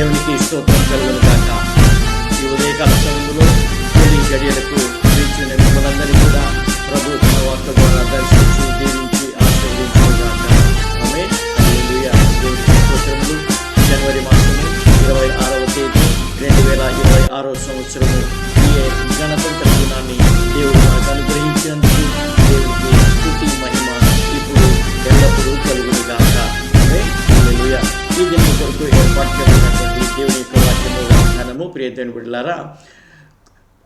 దేవునికి స్తోత్రం కలుగును గాక. ఈ ఉదయకాల సమయంలో తొలి గడియలకు వీచిన మిమ్మల్ని కూడా ప్రభు తన వార్త ద్వారా దర్శించి దీవించి ఆశీర్వదించును గాక. ఆమేన్. హల్లెలూయా. దేవునికి స్తోత్రములు. జనవరి మాసము 26వ తేదీ 2026 సంవత్సరము ఈ గణతంత్ర దినాన్ని దేవుడు మనకు అనుగ్రహించినందుకు దేవునికి స్తుతి మహిమ ఇప్పుడు ఎల్లప్పుడూ కలుగును గాక. ఆమేన్. హల్లెలూయా. ఈ దినం కొరకు ఏర్పాటు చేయబడినటువంటి దేవుని యొక్క వాక్యము వాగ్దానము ప్రియ దేవుని బిడ్డలారా,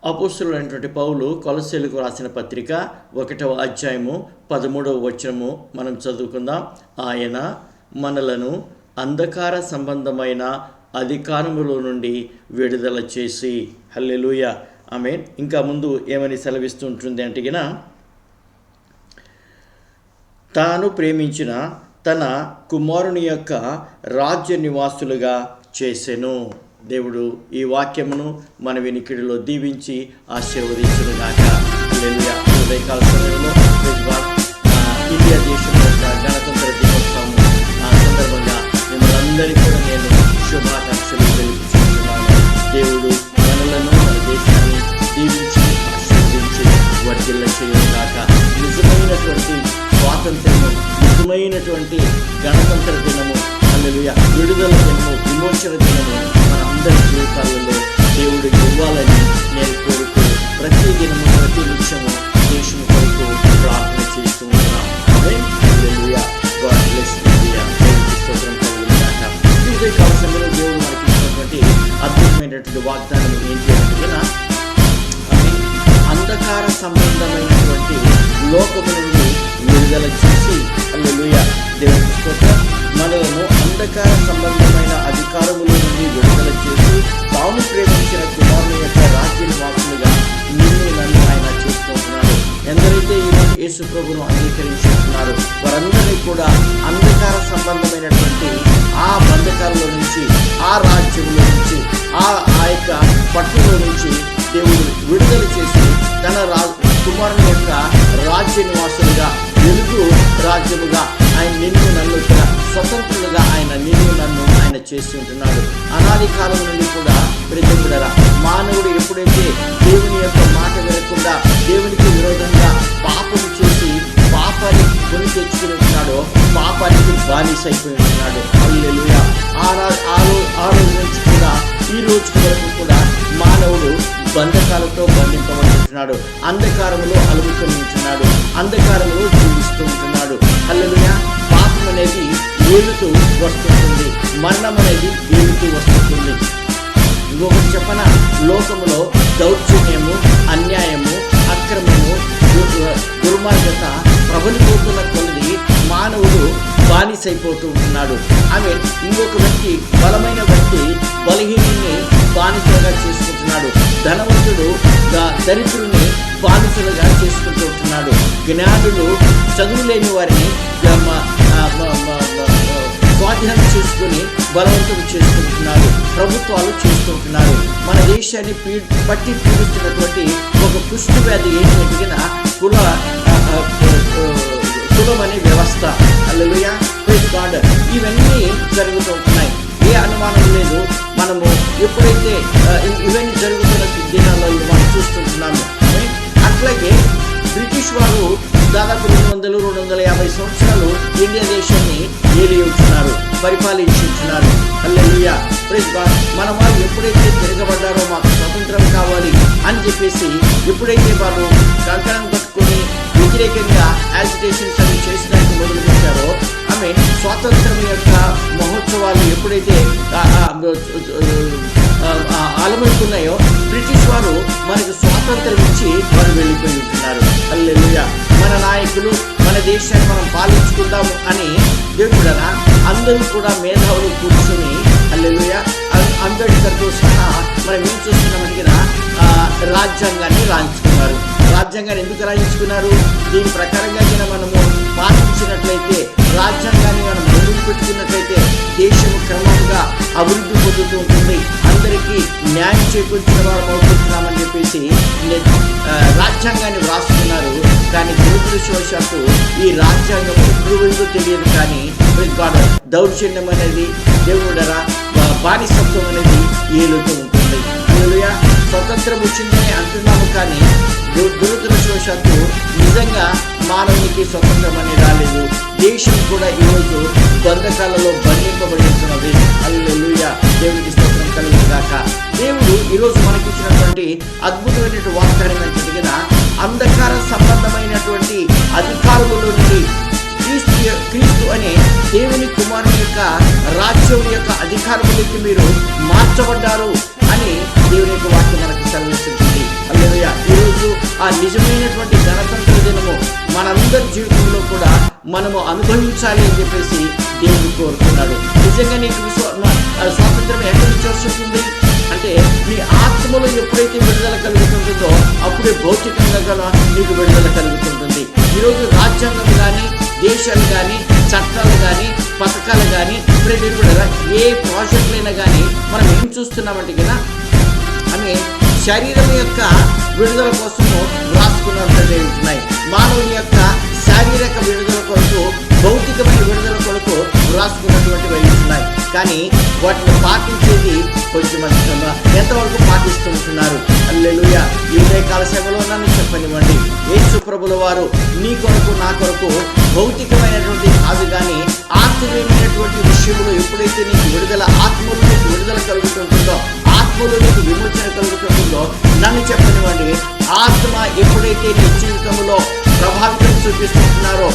అపోస్తలుడైనటువంటి పౌలు కొలస్సీయులకు రాసిన పత్రిక 1వ అధ్యాయము 13వ వచనము మనం చదువుకుందాం. ఆయన మనలను అంధకార సంబంధమైన అధికారములో నుండి విడుదల చేసి, హల్లెలూయా, ఆమేన్. ఇంకా ముందు ఏమని సెలవిస్తుంటుంది అంటే గిన, తాను ప్రేమించిన తన కుమారుని యొక్క రాజ్య నివాసులుగా చేసెను. దేవుడు ఈ వాక్యమును మన వినికిడిలో దీవించి ఆశీర్వదించునుగాక. హల్లెలూయా. ఉదయకాల సమయంలో ఇండియా దేశం యొక్క గణతంత్ర దినోత్సవం సందర్భంగా మిమ్మల్ని అందరికీ కూడా నేను శుభాకాంక్షలు తెలుపుతున్నాను. దేవుడు మనలను మన దేశాన్ని దీవించి ఆశీర్వదించి వర్ధిల్ల చేయునుగాక. నిజమైనటువంటి స్వాతంత్ర్యము, నిజమైనటువంటి గణతంత్ర దినము, హల్లెలూయా, విడుదల దినము, విమోచన దినము మన అందరి జీవితాలలో దేవుడు ఇవ్వాలని నేను కోరుతూ ప్రతి దినము ప్రతి నిమిషము దేశం కొరకు ప్రార్థన చేస్తూ ఉన్నాను. ఆమేన్. హల్లెలూయా. God bless India. దేవునికి స్తోత్రం కలుగునుగాక. ఈ ఉదయకాల సమయంలో దేవుడు మనకి ఇచ్చినటువంటి అద్భుతమైనటువంటి వాగ్దానం ఏంటి అంటే, అంధకార సంబంధమైనటువంటి లోకము నుండి విడుదల చేసి, హల్లెలూయా, దేవునికి స్తోత్రం, మనలను అంధకార సంబంధమైన అధికారముల నుండి విడుదల చేసి తాను ప్రేమించిన కుమారుని యొక్క రాజ్య నివాసులుగా నిన్ను నన్ను ఆయన చేసుకుంటున్నాడు. ఎందరైతే ఈరోజు యేసు ప్రభువును అంగీకరించుకుంటున్నారో వారందరినీ కూడా అంధకార సంబంధమైనటువంటి ఆ బంధకాలలో నుంచి, ఆ రాజ్యంలో నుంచి, ఆ యొక్క పట్టులో నుంచి దేవుడు విడుదల చేసి తన కుమారుని యొక్క రాజ్య నివాసులుగా, వెలుగు రాజ్యముగా ఆయన నిన్ను నన్ను కూడా స్వతంత్రులుగా ఆయన నిన్ను నన్ను ఆయన చేసి ఉంటున్నాడు. అనాది కాలం నుండి కూడా ప్రియమిత్రులారా, మానవుడు ఎప్పుడైతే దేవుని యొక్క మాట వినకుండా దేవునికి విరోధంగా పాపం చేసి పాపాన్ని కొని తెచ్చుకుని ఉంటున్నాడో పాపానికి బానిసైపోయి ఉంటున్నాడు. హల్లెలూయా. ఆ రోజు నుంచి కూడా ఈ రోజు వరకు కూడా మానవుడు బంధకాలతో బంధింపబడుతున్నాడు, అంధకారంలో అలుముకొని ఉంటున్నాడు, అంధకారంలో జీవిస్తూ ఉంటున్నాడు. హల్లెలూయా. పాపం అనేది ఏలుతూ వస్తుంటుంది, మరణం అనేది ఏలుతూ వస్తుంటుంది. ఇంకొకటి చెప్పన, లోకములో దౌర్జన్యము, అన్యాయము, అక్రమము, దుర్మార్గత ప్రబలిపోతున్న కొలది మానవుడు బానిసైపోతూ ఉంటున్నాడు. ఆమె ఇంకొక వ్యక్తి, బలమైన వ్యక్తి బలహీనుని బానిసలుగా చేసుకుంటున్నాడు. ధనవంతుడు దరిద్రుని బానిసలుగా చేసుకుంటూ ఉంటున్నాడు. జ్ఞానులు చదువు లేని వారిని స్వాధీనం చేసుకుని బలవంతం చేసుకుంటున్నారు, ప్రభుత్వాలు చేస్తుంటున్నారు. మన దేశాన్ని పట్టి పీడిస్తున్నటువంటి ఒక కుష్టు వ్యాధి ఏంటంటే కులం అనే వ్యవస్థ. హల్లెలూయా. Praise God. ఇవన్నీ జరుగుతూ ఉంటున్నాయి, ఏ అనుమానం లేదు. మనము ఎప్పుడైతే ఇవన్నీ జరుగుతున్న దినాలలో మనం చూస్తుంటున్నాము. అట్లాగే బ్రిటిష్ వారు దాదాపు 200-250 సంవత్సరాలు ఇండియా దేశాన్ని ఏలి ఉంటున్నారు, పరిపాలించి ఉంటున్నారు. హల్లెలూయా. Praise God. మన వారు ఎప్పుడైతే తిరగబడ్డారో మాకు స్వతంత్రం కావాలి అని చెప్పేసి ఎప్పుడైతే వారు కంకణం కట్టుకొని వ్యతిరేకంగా యాజిటేషన్స్ అవి చేసడానికి మొదలుపెట్టారో, ఆమె స్వాతంత్రం యొక్క మహోత్సవాలు ఎప్పుడైతే అలమవుతున్నాయో బ్రిటిష్ వారు మనకు స్వాతంత్రం ఇచ్చి వారు వెళ్ళిపోయి ఉంటున్నారు. హల్లెలూయా. మన నాయకులు మన దేశాన్ని మనం పాలించుకుందాము అని దేవుడు అందరూ కూడా మేధావులు కూర్చొని, హల్లెలూయా, అంబేద్కర్తో సహా మనం ఏం చూస్తున్నామంటే రాజ్యాంగాన్ని రాయించుకున్నారు. రాజ్యాంగాన్ని ఎందుకు రాయించుకున్నారు? దీని ప్రకారంగా మనము పాటించినట్లయితే, రాజ్యాంగాన్ని మనం ముందుకు పెట్టుకున్నట్లయితే దేశము క్రమంగా అభివృద్ధి పొందుతూ ఉంటుంది, అందరికీ న్యాయం చేకూర్చిన వారు అవుతున్నామని చెప్పేసి రాజ్యాంగాన్ని వ్రాస్తున్నారు. కానీ దురదృష్టవశాత్తు ఈ రాజ్యాంగం ఎప్పుడు వెళ్ళదో తెలియదు. కానీ దౌర్జన్యం అనేది దేవుడరా బానిసత్వం అనేది ఏలుతూ ఉంటుంది. హల్లెలూయా. స్వతంత్రం వచ్చిందని అంటున్నాము, కానీ దురదృష్టవశాత్తు నిజంగా మానవునికి స్వతంత్రం అనేది రాలేదు. దేశం కూడా ఈరోజు బంధకాలలో బంధింపబడి ఉంటున్నది. హల్లెలూయా. దేవునికి స్తోత్రం కలుగును గాక. దేవుడు ఈరోజు మనకి ఇచ్చినటువంటి అద్భుతమైనటువంటి వాగ్దానం ఏంటంటే, అంధకార సంబంధమైనటువంటి అధికారుల నుండి క్రీస్తు అనే దేవుని కుమారుని యొక్క రాజ్యం యొక్క అధికారములకి మీరు మార్చబడ్డారు అని దేవుని యొక్క వాక్యం మనకు సెలవిస్తుంది. హల్లెలూయా. ఈరోజు ఆ నిజమైనటువంటి గణతంత్ర దినము మనందరి జీవితంలో కూడా మనము అనుభవించాలి అని చెప్పేసి దేవుడు కోరుతున్నాడు. నిజంగా నీకు స్వాతంత్రం ఎక్కడి నుంచి వస్తుంది అంటే, నీ ఆత్మలో ఎప్పుడైతే విడుదల కలుగుతుంటుందో అప్పుడే భౌతికంగా కూడా నీకు విడుదల కలుగుతుంటుంది. ఈరోజు రాజ్యాంగం కానీ, దేశాలు కానీ, చట్టాలు కానీ, పథకాలు కానీ, ఏ ప్రాజెక్టులైనా కానీ మనం ఏం చూస్తున్నామంటే కదా, ఆమె శరీరం యొక్క విడుదల కోసము వ్రాసుకున్నట్టు ఉంటున్నాయి. మానవుని యొక్క శారీరక విడుదల కొరకు, భౌతికమైన విడుదల కొరకు వ్రాసుకున్నటువంటివి ఉన్నాయి. కానీ వాటిని పాటించేది కొంచెం ఎంతవరకు పాటిస్తూ ఉంటున్నారు. హల్లెలూయా. ఈ ఉదయకాల సేవలో నన్ను చెప్పనివ్వండి, యేసు ప్రభుల వారు నీ కొరకు నా కొరకు భౌతికమైనటువంటి కాదు కానీ ఆత్మీయమైనటువంటి విషయంలో ఎప్పుడైతే నీకు విడుదల, ఆత్మలో నీకు విడుదల కలుగుతుంటుందో, ఆత్మలో నీకు విమోచన కలుగుతుంటుందో, నన్ను చెప్పనివ్వండి, ఆత్మ ఎప్పుడైతే నీ జీవితంలో ప్రభావితం చూపిస్తున్నారో,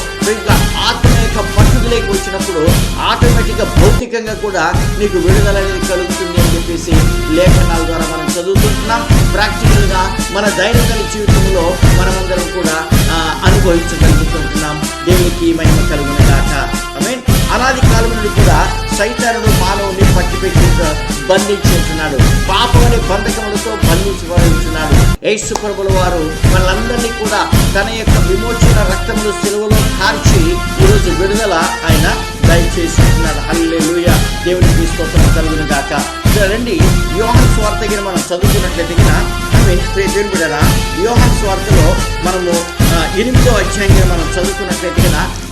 ఆత్మ యొక్క పట్టుదలకి వచ్చినప్పుడు ఆటోమేటిక్గా భౌతికంగా కూడా నీకు విడుదల అనేది కలుగుతుంది అని చెప్పేసి లేఖనాల ద్వారా మనం చదువుతుంటున్నాం. ప్రాక్టికల్గా మన దైనందిన జీవితంలో మనమందరం కూడా అనుభవించగలుగుతుంటున్నాం. దేవునికి మహిమ కలుగును గాక. ఆమేన్. అనాది కాలం నుండి కూడా సైతానుడు మానవుని పట్టిపెట్టి బంధించి ఉంటున్నాడు. పాపం అనే బంధకములతో బంధించబడుతున్నాడు. యేసు ప్రభుల వారు వాళ్ళందరినీ కూడా తన యొక్క విమోచన రక్తములు సిలువలో కార్చి ఈరోజు విడుదల ఆయన దయచేసి ఉంటున్నాడు. హల్లెలూయా. దేవునికి స్తోత్రం కలుగును గాక. రండి, యోహాను సువార్త మనం చదువుకున్నట్లయితే దేవుని బిడ్డలారా, యోహాను సువార్తలో మనము 8వ అధ్యాయంగా మనం చదువుకున్నట్లయితే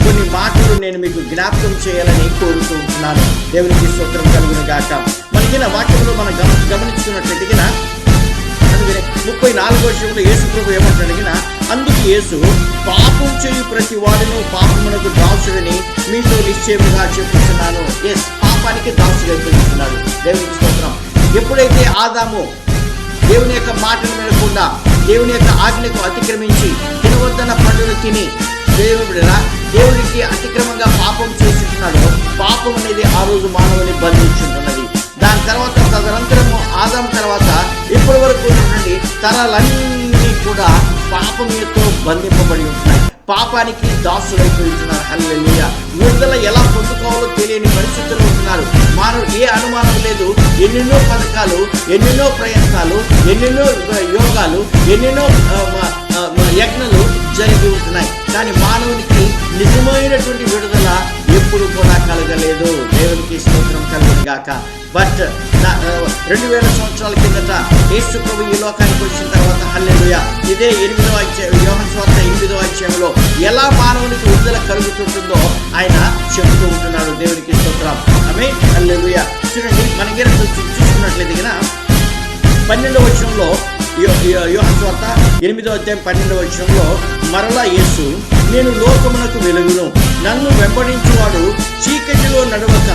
కొన్ని మాటలు నేను మీకు జ్ఞాపకం చేయాలని కోరుతూ ఉంటున్నాను. దేవునికి స్తోత్రం కలుగును గాక. మనకి వాక్యంలో మనం గమనించుకున్నట్లయితే 34వ వచనంలో యేసు ప్రభు ఏమంటాడు, అందుకు యేసు, పాపం చేయు ప్రతి వాడును పాపమునకు దాసుడని మీతో నిశ్చయముగా చెప్పుతున్నాను. పాపానికి దాసుడైపోతున్నాడు. దేవునికి స్తోత్రం. ఎప్పుడైతే ఆదాము దేవుని యొక్క మాటలు వినకుండా దేవుని యొక్క ఆజ్ఞకు అతిక్రమించి తినవద్దన్న పండును తిని దేవుడికి అతిక్రమంగా పాపం చేస్తున్నాడు, పాపం అనేది ఆ రోజు మానవుని బంధించుంటున్నది. దాని తర్వాత తదనంతరము ఆదాము తర్వాత ఇప్పటి వరకు ఉన్నటువంటి తరాలన్నీ కూడా పాపంతో బంధింపబడి ఉంటున్నాయి. పాపానికి దాసులైపోయి ఉంటున్నారు. హల్లెలూయా. విడుదల ఎలా పొందుకోవాలో తెలియని పరిస్థితుల్లో ఉంటున్నారు. మానవుడు ఏ అనుమానం లేదు. ఎన్నెన్నో పథకాలు, ఎన్నెన్నో ప్రయత్నాలు, ఎన్నెన్నో యోగాలు, ఎన్నెన్నో యజ్ఞలు జరిగి ఉంటున్నాయి. కానీ మానవునికి నిజమైనటువంటి విడుదల ఎప్పుడు కూడా కలగలేదు. దేవునికి స్తోత్రం కలుగును గాక. బట్ 2000 సంవత్సరాల కిందట యేసు ప్రభు ఈ లోకానికి వచ్చిన తర్వాత హల్లెలూయా ఇదే 8వ అధ్యాయం యోహాను సువార్త 8వ అధ్యాయంలో ఎలా మానవునికి విడుదల కలుగుతుంటుందో ఆయన చెబుతూ ఉంటున్నాడు. దేవునికి స్తోత్రం. ఆమేన్. హల్లెలూయా. చూడండి, మనకి చూసుకున్నట్లయితే 12వ వచనంలో యోహాను సువార్త 8వ అధ్యాయం 12వ వచనంలో మరలా యేసు, నేను లోకమునకు వెలుగును, నన్ను వెంబడించువాడు చీకటిలో నడవక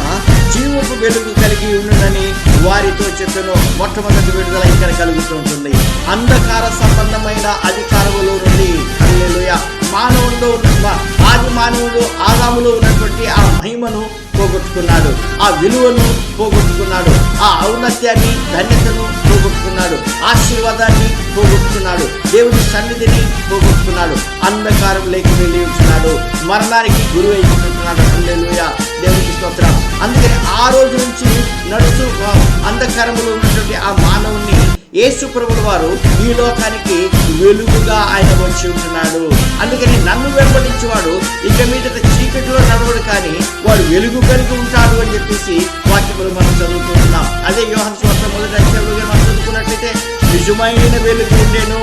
జీవపు వెలుగు కలిగి ఉండునని వారితో చెప్పాను. మొట్టమొదటి విడుదల ఇక్కడ కలుగుతూ ఉంటుంది. అంధకార సంబంధమైన అధికారములో నుండి హల్లెలూయా మానవుల్లో ఆది మానవుడు ఆదాములో ఉన్నటువంటి ఆ మహిమను పోగొట్టుకున్నాడు, ఆ విలువను పోగొట్టుకున్నాడు, ఆ ఔన్నత్యాన్ని ధన్యతను పోగొట్టుకున్నాడు, ఆశీర్వాదాన్ని పోగొట్టుకున్నాడు, దేవుని సన్నిధిని పోగొట్టుకున్నాడు, అంధకారంలోకి వెళ్ళి ఉంటున్నాడు, మరణానికి గురి అయిపోతున్నాడు. హల్లెలూయా. దేవునికి స్తోత్రం. అందుకని ఆ రోజు నుంచి నడుచు అంధకారంలో ఉన్నటువంటి ఆ మానవుని యేసు ప్రభుల వారు ఈ లోకానికి వెలుగుగా ఆయన వచ్చి ఉంటున్నాడు. అందుకని నన్ను వెంబడించేవాడు ఇక మీదట చీకటిలో నడవడు, కానీ వాడు వెలుగు కలిగి ఉంటాడు అని చెప్పేసి వాక్యములు మనం చదువుతున్నాం. అదే యోహాను సువార్త 1వ అధ్యాయంలో మనం చదువుకున్నట్లయితే నిజమైన వెలుగు ఉండెను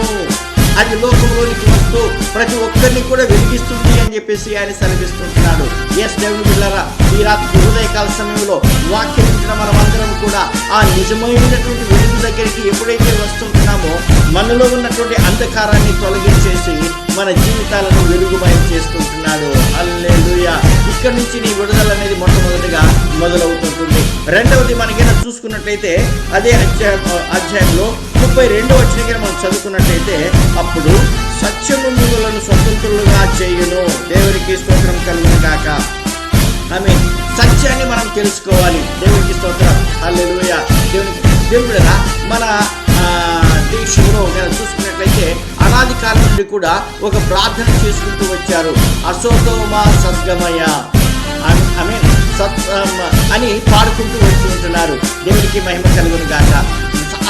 అది లోకంలోనికి వస్తూ ప్రతి ఒక్కరిని కూడా వెలిగిస్తుంది అని చెప్పేసి ఆయన సెలవిస్తుంటున్నాడు. ఎస్ దేవుని బిడ్డలారా, ఈ రాత్రి ఉదయకాల సమయంలో వాక్యం వింటున్న మనమందరం కూడా ఆ నిజమైనటువంటి వెలుగు దగ్గరికి ఎప్పుడైతే వస్తుంటున్నామో మనలో ఉన్నటువంటి అంధకారాన్ని తొలగించేసి మన జీవితాలను వెలుగుమయం చేస్తుంటున్నాడు. హల్లెలూయా. ఇక్కడ నుంచి నీ విడుదల అనేది మొట్టమొదటిగా మొదలవుతుంటుంది. రెండవది మనకైనా చూసుకున్నట్లయితే అదే అధ్యాయంలో 32వ వచనం మనం చదువుకున్నట్లయితే, అప్పుడు సత్యము మిమ్ములను స్వతంత్రులుగా చేయును. దేవునికి స్తోత్రం కలుగును గాక. ఆమేన్. సత్యాన్ని మనం తెలుసుకోవాలి. దేవునికి స్తోత్రం. హల్లెలూయా. దేవుడు మన దేశంలో చూసుకున్నట్లయితే అనాది కాలం నుండి కూడా ఒక ప్రార్థన చేసుకుంటూ వచ్చారు. అసోతోమ సద్గమయ అని పాడుకుంటూ వచ్చి ఉంటున్నారు. దేవునికి మహిమ కలుగును గాక.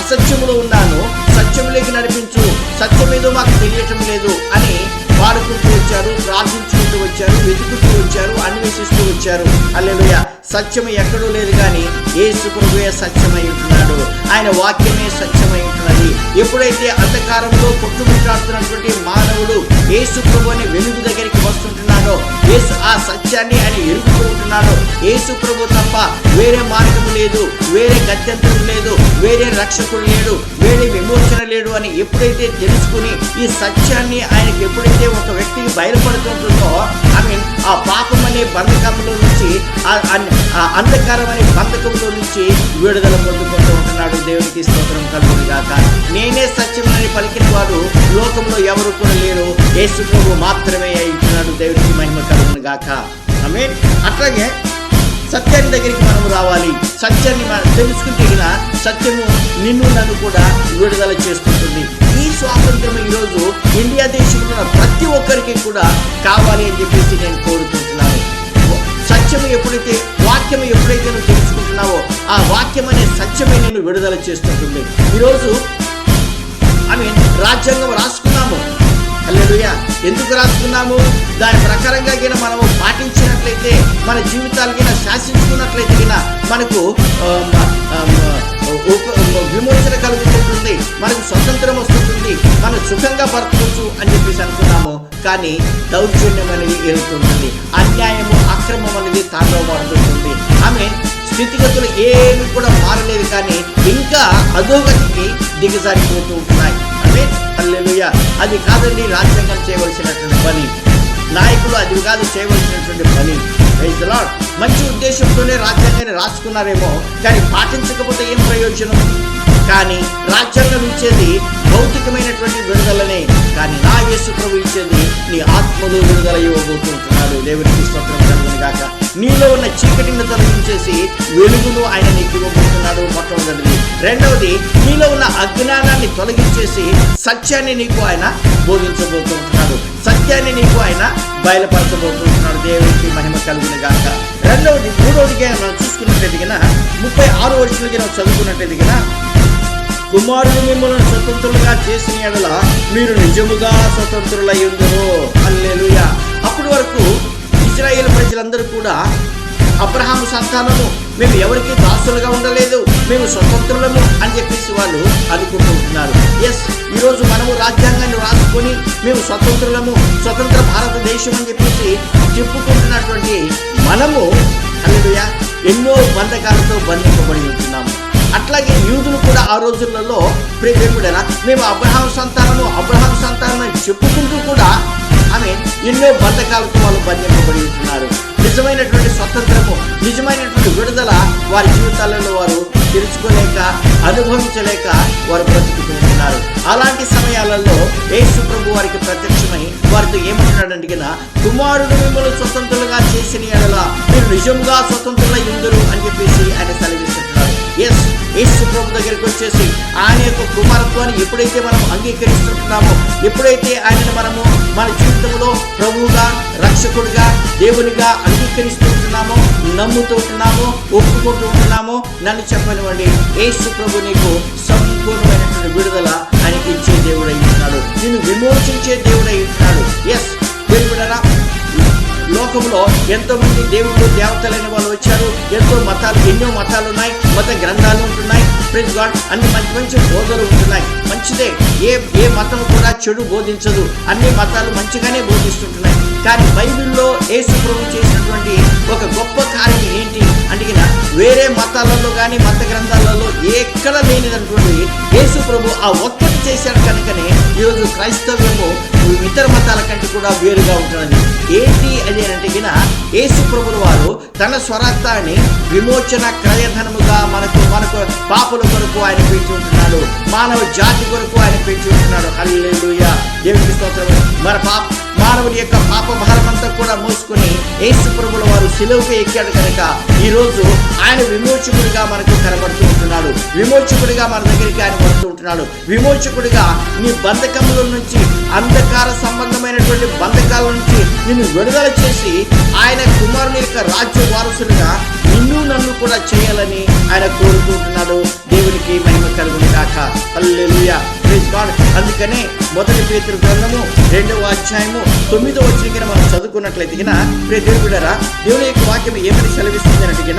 అసత్యములో ఉన్నాను, సత్యములోకి నడిపించు, సత్యమేదో మాకు తెలియటం లేదు అని పాడుకుంటూ వచ్చారు, ప్రార్థించుకుంటూ వచ్చారు, వెతుకుతూ వచ్చారు, అన్వేషిస్తూ వచ్చారు. హల్లెలూయా. సత్యం ఎక్కడూ లేదు కానీ యేసు ప్రభువే సత్యమై ఉంటున్నాడు. ఆయన వాక్యమే సత్యమై ఉంటున్నది. ఎప్పుడైతే అంధకారంలో కొట్టుమిట్టాడుతున్నటువంటి మానవుడు యేసు ప్రభు అనే వెలుగు దగ్గరికి వస్తుంటున్నాడో, యేసు ఆ సత్యాన్ని ఆయన ఎరుగుతూ ఉంటున్నాడో, యేసు ప్రభు తప్ప వేరే మార్గం లేదు, వేరే గత్యంతరం లేదు, వేరే రక్షకుడు లేడు, వేరే విమోచన లేడు అని ఎప్పుడైతే తెలుసుకుని ఈ సత్యాన్ని ఆయనకి ఎప్పుడైతే ఒక వ్యక్తికి బయలుపడుతుంటుందో, ఆ పాపం అనే బంధకంలో నుంచి, ఆ అంధకారం అనే బంధకంలో నుంచి విడుదల పొందుకుంటూ ఉంటున్నాడు. దేవునికి స్తోత్రం కలుగును గాక. నేనే సత్యమని పలికిన వాడు లోకంలో ఎవరు కూడా లేరు, యేసు ప్రభు మాత్రమే అయిపోతున్నాడు. దేవునికి మహిమ కలుగును గాక. ఆమేన్. అట్లాగే సత్యాన్ని దగ్గరికి మనం రావాలి. సత్యాన్ని మనం తెలుసుకుంటే సత్యము నిన్ను నన్ను కూడా విడుదల చేస్తుంటుంది. ఈ స్వాతంత్రం ఈరోజు ఇండియా దేశంలో ప్రతి ఒక్కరికి కూడా కావాలి అని చెప్పేసి నేను కోరుకుంటున్నాను. సత్యము ఎప్పుడైతే, వాక్యము ఎప్పుడైతే నువ్వు తెలుసుకుంటున్నావో ఆ వాక్యం అనే సత్యమే నేను విడుదల చేస్తుంటుంది. ఈరోజు రాజ్యాంగం రాసుకున్నాము. హల్లెలూయా. ఎందుకు రాసుకున్నాము? దాని ప్రకారంగా మనము పాటించినట్లయితే, మన జీవితాలకి శాసించుకున్నట్లయితే మనకు విమోచన కలుగుతుంటుంది, మనకు స్వతంత్రం వస్తుంటుంది, మనం సుఖంగా బ్రతకవచ్చు అని చెప్పేసి అనుకున్నాము. కానీ దౌర్జన్యం అనేది ఎదుగుతుంటుంది, అన్యాయము అక్రమం అనేది తాండవపడుతుంటుంది. స్థితిగతులు ఏమి కూడా మారలేదు కానీ ఇంకా అధోగతికి దిగజారిపోతూ ఉంటున్నాయి. హల్లెలూయా. అది కాదండి రాజ్యాంగం చేయవలసినటువంటి పని, నాయకులు అది కాదు చేయవలసినటువంటి పని. Praise the Lord. మంచి ఉద్దేశంతోనే రాజ్యాంగాన్ని రాసుకున్నారేమో కానీ పాటించకపోతే ఏం ప్రయోజనం? కానీ రాజ్యాంగం ఇచ్చేది భౌతికమైనటువంటి విడుదలనే, కానీ నా యేసు ప్రభు ఇచ్చేది నీ ఆత్మలో విడుదల ఇవ్వబోతుంటున్నాడు. దేవునికి స్తోత్రం కలుగును గాక. నీలో ఉన్న చీకటిని తొలగించేసి వెలుగును ఆయన నీకు ఇవ్వబోతున్నాడు. మొట్టమొదటిది. రెండవది, నీలో ఉన్న అజ్ఞానాన్ని తొలగించేసి సత్యాన్ని నీకు ఆయన బోధించబోతుంటున్నాడు, సత్యాన్ని నీకు ఆయన బయలుపరచబోతుంటున్నాడు. దేవునికి మహిమ కలుగును గాక. మూడవదిగా మనం చూసుకున్నట్లయితే 36వ వచనంలో చదువుకున్నట్లయితే, కుమారుడు మిమ్మల్ని స్వతంత్రులుగా చేసిన యెడల మీరు నిజముగా స్వతంత్రులయ్యుందురు. హల్లెలూయా. అప్పటి వరకు ఇశ్రాయేలు ప్రజలందరూ కూడా అబ్రహాము సంతానము, మేము ఎవరికి దాసులుగా ఉండలేదు, మేము స్వతంత్రులము అని చెప్పేసి వాళ్ళు అనుకుంటున్నారు. ఎస్, ఈరోజు మనము రాజ్యాంగాన్ని రాసుకొని మేము స్వతంత్రులము, స్వతంత్ర భారతదేశం అని చెప్పేసి చెప్పుకుంటున్నటువంటి మనము హల్లెలూయా ఎన్నో బంధకాలతో బంధింపబడి ఉంటున్నాము. అట్లాగే యూదులు కూడా ఆ రోజులలో ప్రేమికుడైనా మేము అబ్రహాం సంతానం అని చెప్పుకుంటూ కూడా ఎన్నో బంధకాలతో వాళ్ళు బంధింపబడి ఉంటున్నారు. నిజమైనటువంటి స్వతంత్రము, నిజమైనటువంటి విడుదల వారి జీవితాలలో వారు తెలుసుకోలేక, అనుభవించలేక వారు బ్రతుకుతున్నారు. అలాంటి సమయాలలో యేసు ప్రభు వారికి ప్రత్యక్షమై వారితో ఏమంటున్నాడంటే, కుమారుడు మిమ్మల్ని స్వతంత్రులుగా చేసిన యెడల మీరు నిజంగా స్వతంత్రులయ్యుందురు అని చెప్పేసి ఆయన సెలవిస్తున్నాడు. ఎస్, యేసు ప్రభు దగ్గరికి వచ్చేసి ఆయన యొక్క కుమారత్వాన్ని ఎప్పుడైతే మనం అంగీకరిస్తుంటున్నామో, ఎప్పుడైతే ఆయనను మనము మన జీవితంలో ప్రభువుగా, రక్షకుడిగా, దేవునిగా అంగీకరిస్తుంటున్నామో, నమ్ముతుంటున్నామో, ఒప్పుకుంటూ ఉంటున్నామో, నన్ను చెప్పనివ్వండి, యేసు ప్రభు నీకు సంపూర్ణమైనటువంటి విడుదల ఆయనకి ఇచ్చే దేవుడై ఉంటున్నాడు, నిన్ను విమోచించే దేవుడై ఉంటున్నాడు. ఎస్, దేవుడరా లోకంలో ఎంతో మంది దేవుళ్ళు దేవతలైన వాళ్ళు వచ్చారు. ఎన్నో మతాలు ఉన్నాయి, మత గ్రంథాలు ఉంటున్నాయి. ప్రైజ్ గాడ్, అన్ని మంచి మంచి బోధలు ఉంటున్నాయి. మంచిదే, ఏ మతం కూడా చెడు బోధించదు. అన్ని మతాలు మంచిగానే బోధిస్తుంటున్నాయి. కానీ బైబిల్లో యేసు ప్రభు చేసినటువంటి ఒక గొప్ప కార్యం ఏంటి అంటే వేరే మతాలలో కానీ మత గ్రంథాలలో ఎక్కడ లేనిదనుకోండి యేసు ప్రభు ఆ ఒక్కటి చేశాడు. కనుకనే ఈరోజు క్రైస్తవ్యము ఇతర మతాల కంటే కూడా వేరుగా ఉంటున్నది. ఏంటి అది అంటే యేసు ప్రభుల వారు తన స్వరక్తాన్ని విమోచన క్రయధనముగా మనకు పాపుల కొరకు ఆయన పెంచి ఉంటున్నాడు. మానవ జాతి కొరకు ఆయన పెంచి ఉంటున్నాడు. హల్లెలూయా, దేవునికి స్తోత్రం. మానవుడి యొక్క పాప భారమంతా కూడా మోసుకొని యేసు ప్రభుల వారు సిలువకు ఎక్కాడు. కనుక ఈరోజు ఆయన విమోచకుడిగా మనకు కనబడుతూ ఉంటున్నాడు. విమోచకుడిగా మన దగ్గరికి ఆయన వస్తూ ఉంటున్నాడు. విమోచకుడిగా నీ బంధకముల నుంచి, అంధకార సంబంధమైనటువంటి బంధకాల నుంచి నిన్ను విడుదల చేసి ఆయన కుమారుని యొక్క రాజ్య వారసుడిగా నన్ను కూడా చేయాలని ఆయన కోరుకుంటున్నాడు. దేవునికి మహిమ కలుగును గాక. హల్లెలూయా, ప్రైజ్ గాడ్. అందుకనే 1 పేతురు గ్రంథము 2వ అధ్యాయము 9వ వచనం మనం చదువుకున్నట్లయితే దేవుని బిడ్డలారా, దేవుని యొక్క వాక్యం ఏమని సెలవిస్తుంది అంటే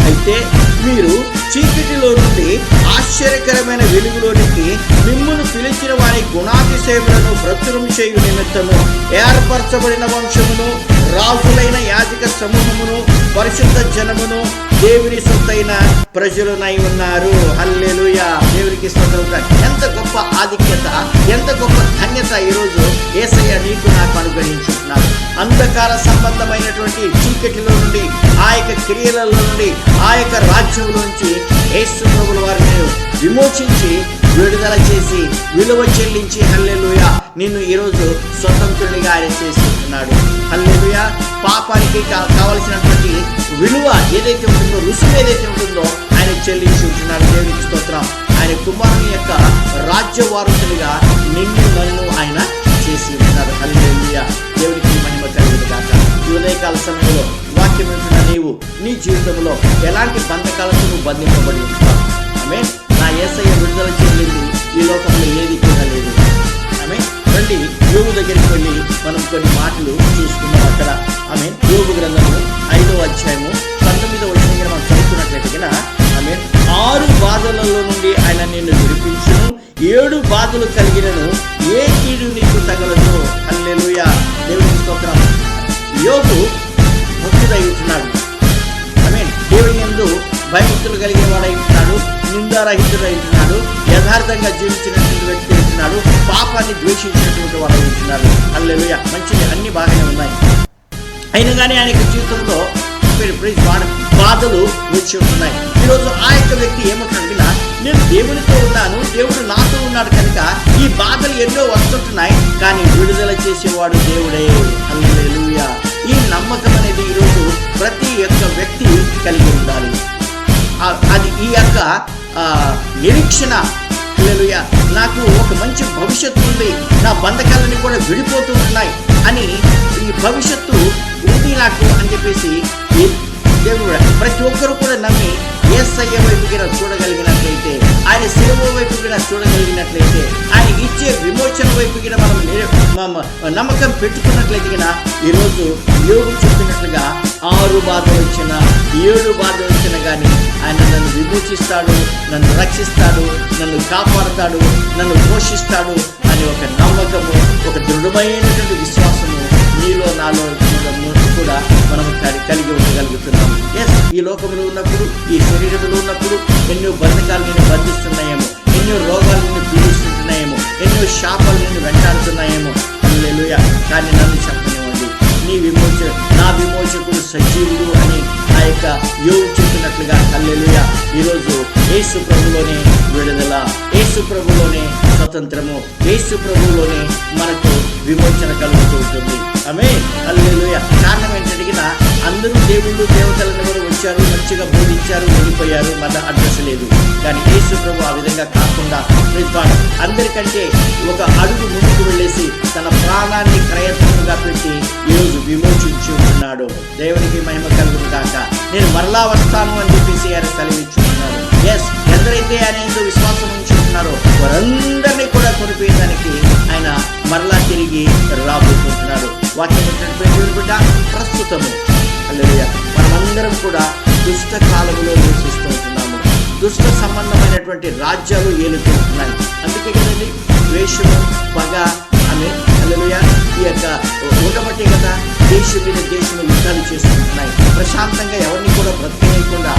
అయితే మీరు చీకటిలో నుండి ఆశ్చర్యకరమైన వెలుగులోనికి మిమ్మును పిలిచిన వారి గుణాతిశయములను ప్రచురం చేయు నిమిత్తము ఏర్పరచబడిన వంశమును, రాజులైన యాజక సమూహమును, పరిశుద్ధ జనమును, దేవుని సొత్తైన ప్రజలునై ఉన్నారు. హల్లెలూయా, దేవునికి స్తోత్రం. ఎంత గొప్ప ఆధిక్యత, ఎంత గొప్ప ధన్యత ఈరోజు యేసయ్య నీకు నాకు అనుగ్రహించుకున్నాడు. అంధకార సంబంధమైనటువంటి చీకటిలో నుండి, ఆ యొక్క క్రియలలో నుండి, ఆ యొక్క రాజ్యంలోంచి యేసు ప్రభుల వారిని విమోచించి విడుదల చేసి విలువ చెల్లించి హల్లెలూయా నిన్ను ఈరోజు స్వతంత్రునిగా ఆయన చేసుకుంటున్నాడు. హల్లెలూయా, పాపానికి కావలసినటువంటి విలువ ఏదైతే ఉంటుందో, రుసుము ఏదైతే ఉంటుందో ఆయన చెల్లించి ఉంటున్నాడు. దేవునికి స్తోత్రం. ఆయన కుమారుని యొక్క రాజ్య వారసునిగా నన్ను ఆయన చేసి ఉంటున్నాడు. హల్లెలూయా, దేవునికి మహిమ కలుగును గాక. ఈ ఉదయకాల సమయంలో వాక్యం వింటున్న నీవు నీ జీవితంలో ఎలాంటి బంధకాలకు నువ్వు బంధింపబడి ఉంటావు? ఆమె నా యేసయ్య విడుదల చేయలేదు, ఈ లోకంలో ఏది కూడా లేదు. ఆమె రండి యోబు దగ్గరికి వెళ్ళి మనం కొన్ని మాటలు చూసుకున్నాం. అక్కడ ఆమె యోబు గ్రంథము 5వ అధ్యాయము 19వ వచనం మనం చదువుకున్నట్లయితే ఆమె 6 బాధలలో నుండి ఆయన నిన్ను విడిపించును, 7 బాధలు కలిగినను ఏ కీడు నీకు తగలదు. హల్లెలూయా, దేవునికి స్తోత్రం. యోబు భక్తుడై ఉంటున్నాడు. ఆమె దేవుని యందు భయభక్తులు కలిగిన వాడై ఉంటున్నాడు. నిందారహితుడై ఉంటున్నాడు. యథార్థంగా జీవించినటువంటి వ్యక్తి ఉంటున్నాడు. పాపాన్ని ద్వేషించినటువంటి వాడై ఉంటున్నాడు. హల్లెలూయా, మంచిది, అన్ని బాగానే ఉన్నాయి. అయినా కానీ ఆయన జీవితంలో బాధలు వచ్చి ఉంటున్నాయి. ఈరోజు ఆ యొక్క వ్యక్తి ఏమంటున్నాడు? నేను దేవునితో ఉన్నాను, దేవుడు నాతో ఉన్నాడు కనుక ఈ బాధలు ఎన్నో వస్తుంటున్నాయి, కానీ విడుదల చేసేవాడు దేవుడే. హల్లెలూయా, ఈ నమ్మకం అనేది ఈరోజు ప్రతి ఒక్క వ్యక్తి కలిగి ఉండాలి. అది ఈ యొక్క నిరీక్షణ. హల్లెలూయా, నాకు ఒక మంచి భవిష్యత్తు ఉంది, నా బంధకాలన్నీ కూడా విడిపోతూ ఉన్నాయి అని ఈ భవిష్యత్తు ఉంది నాకు అని చెప్పేసి దేవుడు ప్రతి ఒక్కరు కూడా నమ్మి యేసయ్య వైపుకి చూడగలిగినట్లయితే, ఆయన శిలువ వైపుకి చూడగలిగినట్లయితే, ఆయన ఇచ్చే విమోచన వైపుకి మనం నమ్మకం పెట్టుకున్నట్లయితే ఈరోజు యోబు చెప్పినట్లుగా 6 బాధలు వచ్చినా 7 బాధలు వచ్చినా కానీ ఆయన నన్ను విమోచిస్తాడు, నన్ను రక్షిస్తాడు, నన్ను కాపాడుతాడు, నన్ను పోషిస్తాడు అని ఒక నమ్మకము, ఒక దృఢమైనటువంటి విశ్వాసము నీలో నాలో కూడా మనం కలిగి ఉండగలుగుతున్నాము. ఈ లోకంలో ఉన్నప్పుడు, ఈ శరీరంలో ఉన్నప్పుడు ఎన్నో బంధకాలు నిన్ను బంధిస్తున్నాయేమో, ఎన్నో రోగాలు నిన్ను పీడిస్తుంటున్నాయేమో, ఎన్నో శాపాలు నిన్ను వెంటాడుతున్నాయేమో. హల్లెలూయా, కానీ నన్ను చెప్పనివ్వండి, నా విమోచకుడు సజీవుడు అని ఆ యొక్క యోబు చెప్పినట్లుగా. హల్లెలూయా, ఈరోజు యేసు ప్రభులోనే విడుదల, యేసు ప్రభులోనే స్వతంత్రము, యేసు ప్రభులోనే మనకు విమోచన కలుగుతూ ఉంటుంది. ఆమేన్, హల్లెలూయా. కారణం ఏంటంటే అందరూ దేవుళ్ళు దేవతలను కూడా వచ్చారు, మంచిగా బోధించారు, వెళ్ళిపోయారు, మన అడ్రస్ లేదు. కానీ యేసు ప్రభు ఆ విధంగా కాకుండా అందరికంటే ఒక అడుగు ముందుకు వెళ్ళేసి తన ప్రాణాన్ని క్రయధనముగా పెట్టి ఈరోజు విమోచించి ఉన్నాడు. దేవునికి మహిమ కలుగును గాక. నేను మరలా వస్తాను అని చెప్పేసి ఆయన సెలవిచ్చుకున్నాడు. ఎందరైతే ఆయన ఎంతో విశ్వాసం ఉంచుకుంటున్నారో వారందరినీ కూడా కొనిపోయేదానికి ఆయన మరలా తిరిగి రాబోతున్నాడు. ఉంటున్నాడు. వాక్యం దేవుని బిడ్డ, ప్రస్తుతము హల్లెలూయా మనమందరం కూడా దుష్ట కాలములో నివసిస్తూ ఉంటున్నాము. దుష్ట సంబంధమైనటువంటి రాజ్యాలు ఏలుతూ ఉంటున్నాయి. అందుకే కదండి ద్వేషము, పగ, ఆమె హల్లెలూయా ఈ యొక్క ఉండబట్టే కదా దేశం మీద దేశము యుద్ధాలు చేసుకుంటున్నాయి. ప్రశాంతంగా ఎవరిని కూడా బ్రతకలేకుండా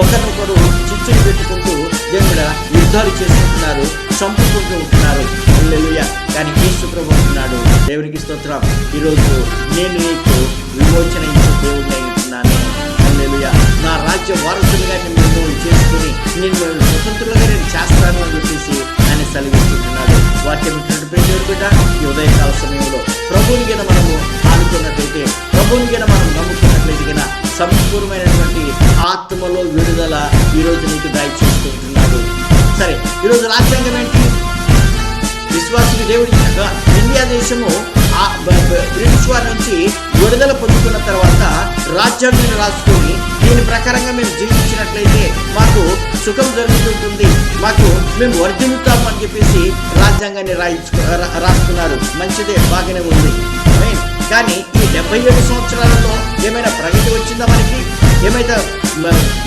ఒకరినొకరు చిచ్చులు పెట్టుకుంటూ దేవుడు యుద్ధాలు చేసుకుంటున్నారు, చంపుకుంటూ ఉంటున్నారు. హల్లెలూయా కానీ యేసు ప్రభు అంటున్నాడు, దేవునికి స్తోత్రం, ఈరోజు నేను నీకు విమోచన ఇచ్చే దేవుడిని ఉంటున్నాను. హల్లెలూయా నా రాజ్య వారసులుగా నిన్ను చేసుకుని నిన్ను స్వతంత్రులుగా నేను చేస్తాను అని చెప్పేసి ఆయన సెలవిస్తుంటున్నాడు. వాక్యం దేవుని బిడ్డ, ఈ ఉదయకాల సమయంలో ప్రభువుని గిన మనము ఆనుకున్నట్లయితే, ప్రభువుని గిన మనం నమ్ముకున్నట్లయితే గిన సంపూర్ణమైనటువంటి ఆత్మలో విడుదల ఈరోజు నీకు దయచేస్తూ ఉంటున్నాడు. సరే, ఈరోజు రాజ్యాంగం ఏంటి? విశ్వాసికి దేవుడి ఇండియా దేశము బ్రిటిష్ వారి నుంచి విడుదల పొందుకున్న తర్వాత రాజ్యాంగాన్ని రాసుకొని దీని ప్రకారంగా మేము జీవించినట్లయితే మాకు సుఖం జరుగుతుంటుంది, మాకు మేము వర్ధిల్లుతాము అని చెప్పేసి రాజ్యాంగాన్ని రాస్తున్నారు. మంచిదే, బాగానే ఉంది. కానీ ఈ 77 సంవత్సరాలలో ఏమైనా ప్రగతి వచ్చిందా మనకి? ఏమైనా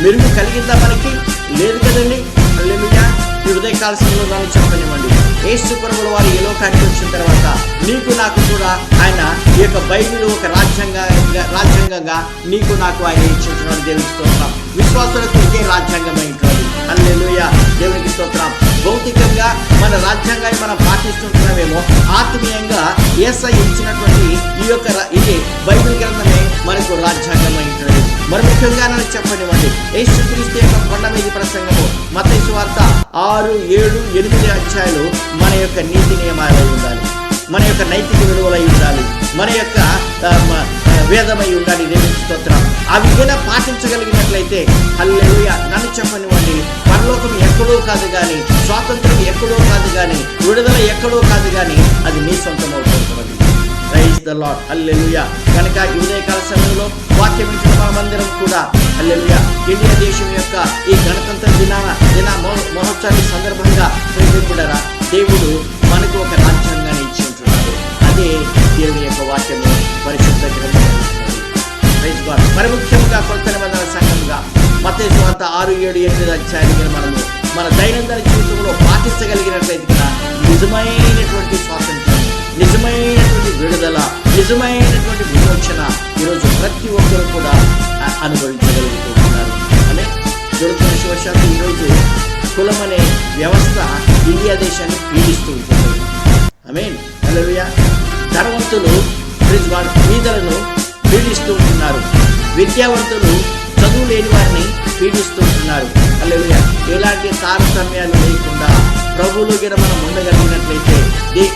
మెరుగు కలిగిందా మనకి? లేదు కదండి. హల్లెలూయా ఈ ఉదయకాల సమయంలో నన్ను చెప్పనివ్వండి, యేసు ప్రభువుల వారు ఈ లోకానికి వచ్చిన తర్వాత నీకు నాకు కూడా ఆయన ఈ యొక్క బైబిల్ ఒక రాజ్యాంగంగా నీకు నాకు ఆయన ఇచ్చుంటున్నాడు. దేవునికి స్తోత్రం. విశ్వాసులకు ఇదే రాజ్యాంగమైనటువంటి హల్లెలూయా దేవునికి స్తోత్రం. భౌతికంగా మన రాజ్యాంగాన్ని మనం పాటిస్తుంటున్నామేమో, ఆత్మీయంగా యేసయ్య ఇచ్చినటువంటి ఈ యొక్క ఇది బైబిల్ గ్రంథమే మనకు రాజ్యాంగమైనటువంటి. మరి ముఖ్యంగా నన్ను చెప్పనివ్వండి, యేసుక్రీస్తు యొక్క కొండ మీద ప్రసంగము మత్తయి సువార్త 6, 7, 8 అధ్యాయాలు మన యొక్క నీతి నియమాలై ఉండాలి, మన యొక్క నైతిక విలువలై ఉండాలి, మన యొక్క వేదమై ఉండాలి. దేవునికి స్తోత్రం. అవి కూడా పాటించగలిగినట్లయితే హల్లెలూయా నన్ను చెప్పనివ్వండి, పరలోకం ఎక్కడో కాదు కానీ, స్వాతంత్రం ఎక్కడో కాదు కానీ, విడుదల ఎక్కడో కాదు కానీ అది నీ సొంతం అవుతుంది. Praise the Lord. హల్లెలూయా. కనుక ఈ ఉదయకాల సమయంలో వాక్యం ఇచ్చిన మనమందరం కూడా హల్లెలూయా ఇండియా దేశం యొక్క ఈ గణతంత్ర దిన మహోత్సవాన్ని సందర్భంగా ప్రేమికుడరా దేవుడు మనకు ఒక రాజ్యాంగాన్ని ఇచ్చి ఉంటున్నాడు. అదే దేవుని యొక్క వాక్యము, పరిశుద్ధ గ్రంథం. Praise God. మరి ముఖ్యంగా కొత్త నిబంధన సంఘంగా మత్తయి సువార్త 6, 7, 8 అధ్యాయాలు మనము మన దైనందిన జీవితంలో పాటించగలిగినట్లయితే నిజమైనటువంటి స్వాతంత్రం, నిజమైనటువంటి విడుదల, నిజమైనటువంటి విమోచన ఈరోజు ప్రతి ఒక్కరు కూడా అనుభవించగలుగుతున్నారు. అనే దురదృష్టవశాత్తు ఈరోజు కులం అనే వ్యవస్థ ఇండియా దేశాన్ని పీడిస్తూ ఉంటుంది. ఆమేన్. హల్లెలూయా. ధనవంతులు పేదలను పీడిస్తూ ఉంటున్నారు, విద్యావంతులు చదువు లేని వారిని పీడిస్తూ ఉంటున్నారు. హల్లెలూయా. ఎలాంటి తారతమ్యాలు లేకుండా ప్రభువులో గిన మనం ఉండగలిగినట్లయితే,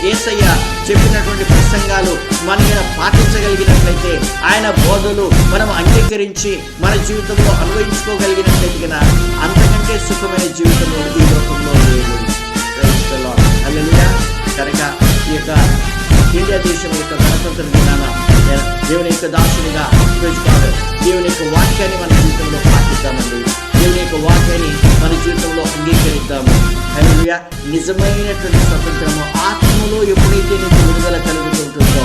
యేసయ్య చెప్పినటువంటి ప్రసంగాలు మనం పాటించగలిగినట్లయితే, ఆయన బోధలు మనం అంగీకరించి మన జీవితంలో అన్వయించుకోగలిగినట్లయితే అంతకంటే సుఖమైన జీవితంలో ఈ లోకంలో లేదు. హల్లెలూయా. కనుక ఈ యొక్క ఇండియా దేశం యొక్క గణతంత్ర దినాన దేవుని యొక్క దాసునిగా దేవుని యొక్క వాక్యాన్ని మన జీవితంలో పాటిద్దామండి. దేవుని యొక్క వాక్యాన్ని మన జీవితంలో అంగీకరిద్దాము. హల్లెలూయా. నిజమైనటువంటి స్వతంత్రము ఆత్మలో ఎప్పుడైతే నీకు విడుదల కలుగుతుంటుందో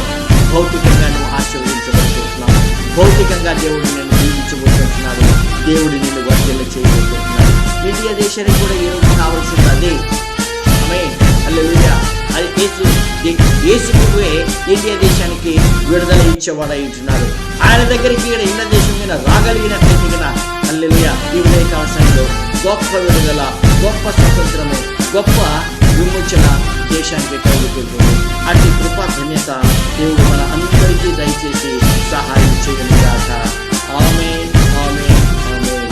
భౌతికంగా నువ్వు ఆశీర్వదించబడుతున్నావు, భౌతికంగా దేవుడు నిన్ను దీవించబోతున్నాడు, దేవుడు నిన్ను వర్ధిల్ల చేయబోతున్నాడు. ఇండియా దేశానికి కూడా ఈరోజు కావాల్సింది అదే. ఆమేన్. హల్లెలూయా. అది యేసు ప్రభువే ఇండియా దేశానికి విడుదల ఇచ్చేవాడై ఉంటున్నాడు. ఆయన దగ్గరికి ఇండియా దేశం మీద రాగలిగినట్లయితే హల్లెలూయా ఈ ఉదయకాల సమయంలో గొప్ప విడుదల, గొప్ప స్వతంత్రము, గొప్ప విమోచన దేశానికి కలుగుతుంది. అట్టి కృపా ధన్యత దేవుడు మన అందరికీ దయచేసి సహాయం చేయనుగాక. ఆమేన్, ఆమేన్, ఆమేన్.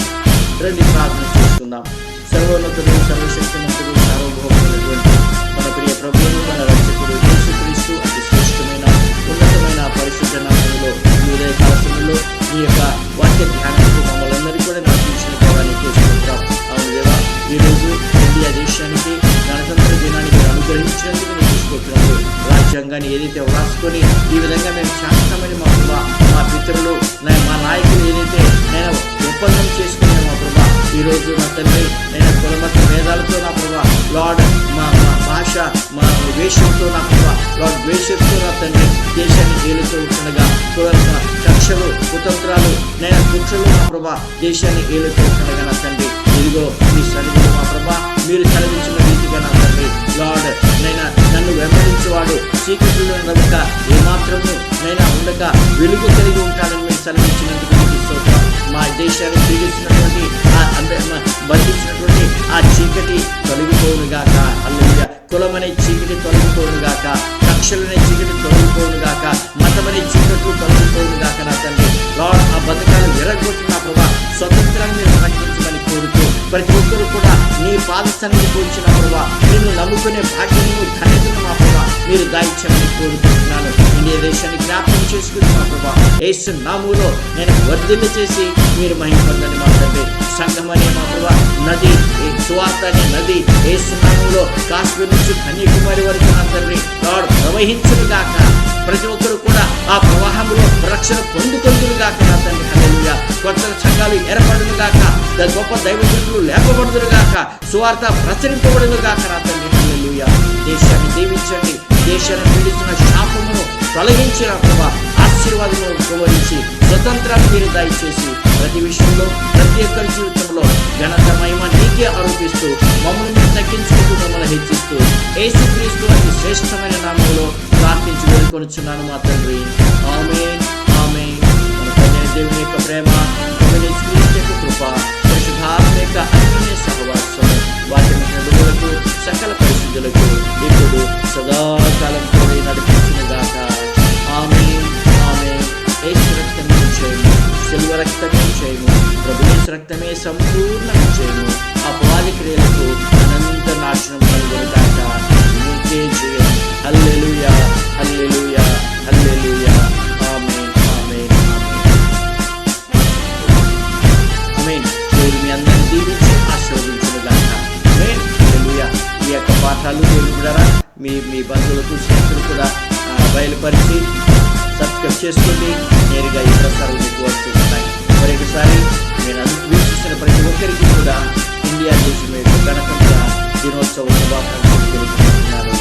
రండి ప్రార్థన చేసుకుందాం. సర్వోన్నతుడు, సర్వశక్తిమంతుడు, సార్వభౌముడైనటువంటి మన ప్రియ ప్రభువును, మన రక్షకుడు యేసుక్రీస్తు అతి శ్రేష్టమైన ఉన్నతమైన పరిశుద్ధ నామములో ఈ ఉదయకాల సమయంలో ఈ యొక్క వాక్య ధ్యానానికి మమ్మల్ని అందరికీ కూడా నడిపించిన దేవానికి స్తోత్రం. అవును దేవా, ఈరోజు ఇండియా దేశానికి గణతంత్ర దినానికి అనుగ్రహించినందుకు నీకు స్తోత్రాలు. రాజ్యాంగాన్ని ఏదైతే వ్రాసుకొని ఈ విధంగా మేము చేస్తామని మా పితరులు, మా నాయకులు ఏదైతే నేను ఒప్పందం చేసుకున్నాను మా ప్రభా, ఈరోజు నా తండ్రి నేను కులమత భేదాలతో నా ప్రభా లార్డ్ మా భాష, మా వేషంతో నా ప్రభా లార్డ్ ద్వేషంతో నా తండ్రి కుతంత్రాలు నేను కుట్రలు మా ప్రభా దేశాన్ని ఏలుతుండగా నా తండ్రి, ఇదిగో మీ సన్నిధిలో మా ప్రభా మీరు సెలవించిన రీతిగా నా తండ్రి లార్డ్ నన్ను వెంబడించేవాడు చీకటిలో ఉండక ఏమాత్రము ఉండక వెలుగు కలిగి ఉంటాడని మీరు సెలవించినందుకు మీకు స్తోత్రం. మా దేశాన్ని పీడిస్తున్నటువంటి బంధించినటువంటి ఆ చీకటి తొలగిపోవును గాక. హల్లెలూయా. కులమనే చీకటి తొలగిపోవును గాక, కక్షలనే చీకటి తొలగిపోవును గాక, మతమనే చీకట్లు తొలగిపోవును గాక నా తండ్రి లార్డ్. ఆ బతకాలు విరగొట్టి నా ప్రభా స్వతంత్రాన్ని మీరు ప్రకటించమని కోరుతూ ప్రతి ఒక్కరు కూడా నీ పాదస్థానాన్ని కూర్చిన ప్రభా నిన్ను నమ్ముకునే భాగ్యము ధన్యతను మా ప్రభా మీరు దాయిచ్చమని కోరుకుంటున్నాను. ఇండియా దేశాన్ని జ్ఞాపకం చేసుకుని మా ప్రభా యేసు నామములో నేను వర్ధిల్ల చేసి మీరు మహిమ పొందండి మా తండ్రి. సంఘం అనే మా ప్రభా నది, సువార్త అనే నది యేసు నామములో కాశ్మీర్ నుంచి కన్యాకుమారి వరకు నా తండ్రి లార్డ్ ప్రవహించును గాక. ప్రతి ఒక్కరు కూడా ఆ ప్రవాహంలో రక్షణ పొందుకొందురు గాక నా తండ్రి. హల్లెలూయా. కొత్త సంఘాలు ఏర్పడును గాక, గొప్ప దైవజనులు లేపబడుదురు గాక, సువార్త ప్రచురింపబడును గాక నా తండ్రి. హల్లెలూయా. దేశాన్ని దీవించండి, దేశాన్ని పీడిస్తున్న శాపమును తొలగించిన ప్రభా ఆశీర్వాదమును కుమరించి స్వతంత్రాన్ని మీరు దయచేసి ప్రతి విషయంలో ప్రతి ఒక్కరి జీవితంలో ఘనత మహిమ నీకే ఆరోపిస్తూ మమ్మల్ని మీరు తగ్గించుకుంటూ మమ్మల్ని హెచ్చిస్తూ యేసుక్రీస్తు అతి శ్రేష్టమైన నామములో ప్రార్థించి వేడుకొనుచున్నాను మా తండ్రి. ఆమేన్, ఆమేన్. మన తండ్రి దేవుని యొక్క ప్రేమ, క్రీస్తు యొక్క కృప, పరిశుద్ధాత్మ యొక్క అన్యోన్య సహవాసం వాక్యం నడుములకు సకల పరిస్థితులకు ఇప్పుడు సదాకాలంతో నడిపించును గాక. ఆమేన్, ఆమేన్. యేసు రక్తమే చేయము, సిలువ రక్తమే చేయము, ప్రభు యేసు రక్తమే సంపూర్ణం చేయము. అపవాది క్రియలకు అనంత నాశనం కలుగును గాక. నీకే జయం. హల్లెలూయా, హల్లెలూయా, హల్లెలూయా. ఆమేన్, ఆమేన్, ఆమేన్. దేవుడు మీ అందరిని దీవించి ఆశీర్వదించును గాక. ఆమేన్, హల్లెలూయా. ఈ యొక్క పాఠాలు దేవుడు కూడా మీ బంధువులకు స్నేహితులు కూడా బయలుపరిచి సబ్స్క్రైబ్ చేసుకోండి. నేరుగా ఈ ప్రసారం మీకు వస్తున్నాయి. మరొకసారి నేను వీక్షిస్తున్న ప్రతి ఒక్కరికి కూడా ఇండియా దేశం యొక్క గణతంత్ర దినోత్సవ శుభాకాంక్షలు తెలుపుతున్నాను.